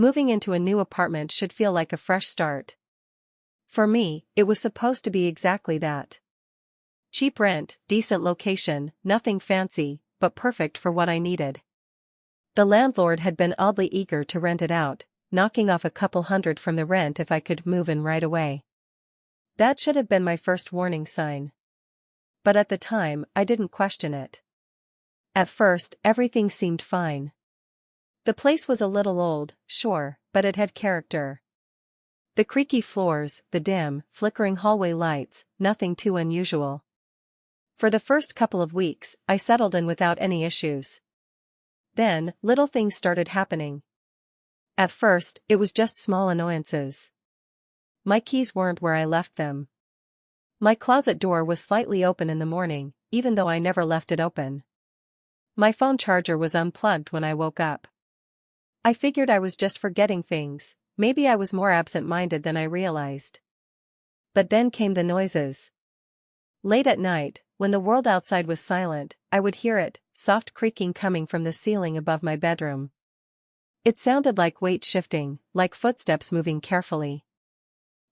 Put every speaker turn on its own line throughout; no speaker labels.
Moving into a new apartment should feel like a fresh start. For me, it was supposed to be exactly that. Cheap rent, decent location, nothing fancy, but perfect for what I needed. The landlord had been oddly eager to rent it out, knocking off a couple hundred from the rent if I could move in right away. That should have been my first warning sign. But at the time, I didn't question it. At first, everything seemed fine. The place was a little old, sure, but it had character. The creaky floors, the dim, flickering hallway lights, nothing too unusual. For the first couple of weeks, I settled in without any issues. Then, little things started happening. At first, it was just small annoyances. My keys weren't where I left them. My closet door was slightly open in the morning, even though I never left it open. My phone charger was unplugged when I woke up. I figured I was just forgetting things, maybe I was more absent-minded than I realized. But then came the noises. Late at night, when the world outside was silent, I would hear it, soft creaking coming from the ceiling above my bedroom. It sounded like weight shifting, like footsteps moving carefully.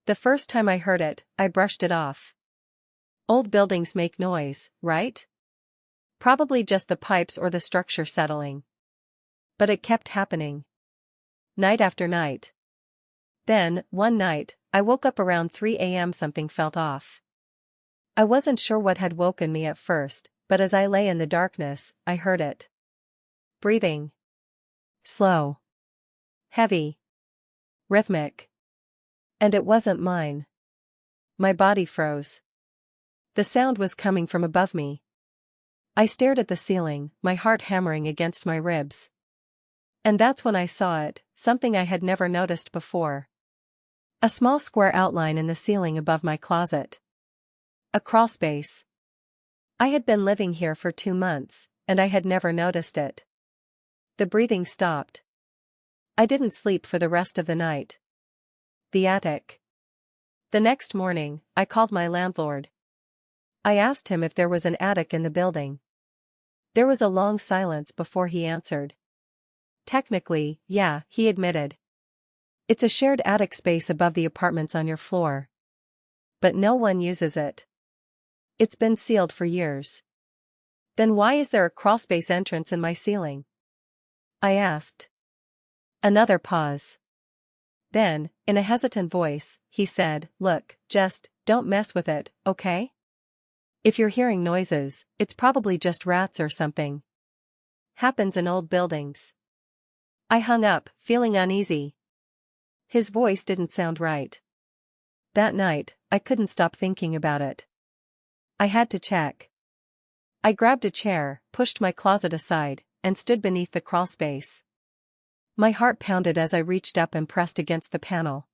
The first time I heard it, I brushed it off. Old buildings make noise, right? Probably just the pipes or the structure settling. But it kept happening. Night after night. Then, one night, I woke up around 3 a.m. Something felt off. I wasn't sure what had woken me at first, but as I lay in the darkness, I heard it. Breathing. Slow. Heavy. Rhythmic. And it wasn't mine. My body froze. The sound was coming from above me. I stared at the ceiling, my heart hammering against my ribs. And that's when I saw it, something I had never noticed before. A small square outline in the ceiling above my closet. A crawlspace. I had been living here for 2 months, and I had never noticed it. The breathing stopped. I didn't sleep for the rest of the night. The attic. The next morning, I called my landlord. I asked him if there was an attic in the building. There was a long silence before he answered. Technically, yeah, he admitted. It's a shared attic space above the apartments on your floor. But no one uses it. It's been sealed for years. Then why is there a crawlspace entrance in my ceiling? I asked. Another pause. Then, in a hesitant voice, he said, "Look, just, don't mess with it, okay? If you're hearing noises, it's probably just rats or something. Happens in old buildings." I hung up, feeling uneasy. His voice didn't sound right. That night, I couldn't stop thinking about it. I had to check. I grabbed a chair, pushed my closet aside, and stood beneath the crawlspace. My heart pounded as I reached up and pressed against the panel.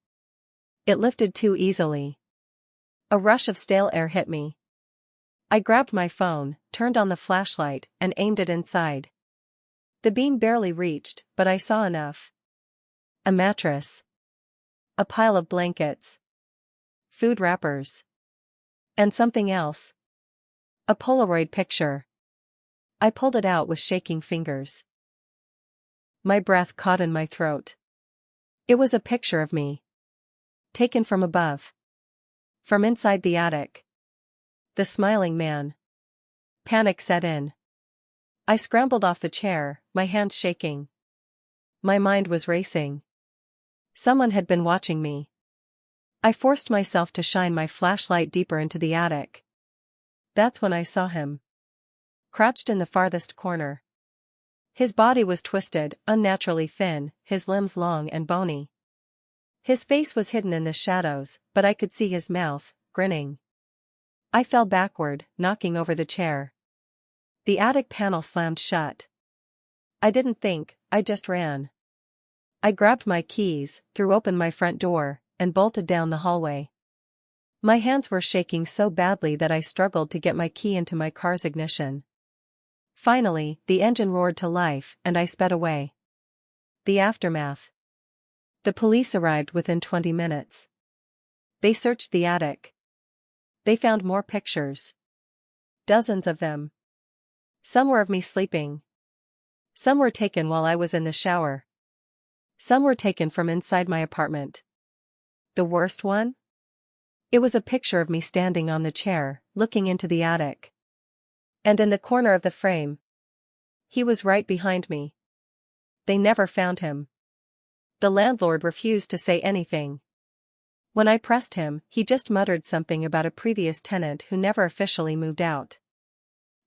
It lifted too easily. A rush of stale air hit me. I grabbed my phone, turned on the flashlight, and aimed it inside. The beam barely reached, but I saw enough. A mattress. A pile of blankets. Food wrappers. And something else. A Polaroid picture. I pulled it out with shaking fingers. My breath caught in my throat. It was a picture of me. Taken from above. From inside the attic. The smiling man. Panic set in. I scrambled off the chair, my hands shaking. My mind was racing. Someone had been watching me. I forced myself to shine my flashlight deeper into the attic. That's when I saw him. Crouched in the farthest corner. His body was twisted, unnaturally thin, his limbs long and bony. His face was hidden in the shadows, but I could see his mouth, grinning. I fell backward, knocking over the chair. The attic panel slammed shut. I didn't think, I just ran. I grabbed my keys, threw open my front door, and bolted down the hallway. My hands were shaking so badly that I struggled to get my key into my car's ignition. Finally, the engine roared to life and I sped away. The aftermath. The police arrived within 20 minutes. They searched the attic. They found more pictures. Dozens of them. Some were of me sleeping. Some were taken while I was in the shower. Some were taken from inside my apartment. The worst one? It was a picture of me standing on the chair, looking into the attic. And in the corner of the frame, he was right behind me. They never found him. The landlord refused to say anything. When I pressed him, he just muttered something about a previous tenant who never officially moved out.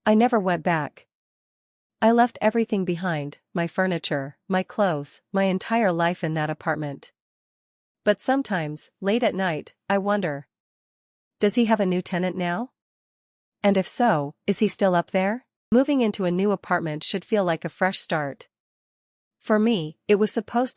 I never went back. I left everything behind, my furniture, my clothes, my entire life in that apartment. But sometimes, late at night, I wonder. Does he have a new tenant now? And if so, is he still up there? Moving into a new apartment should feel like a fresh start. For me, it was supposed to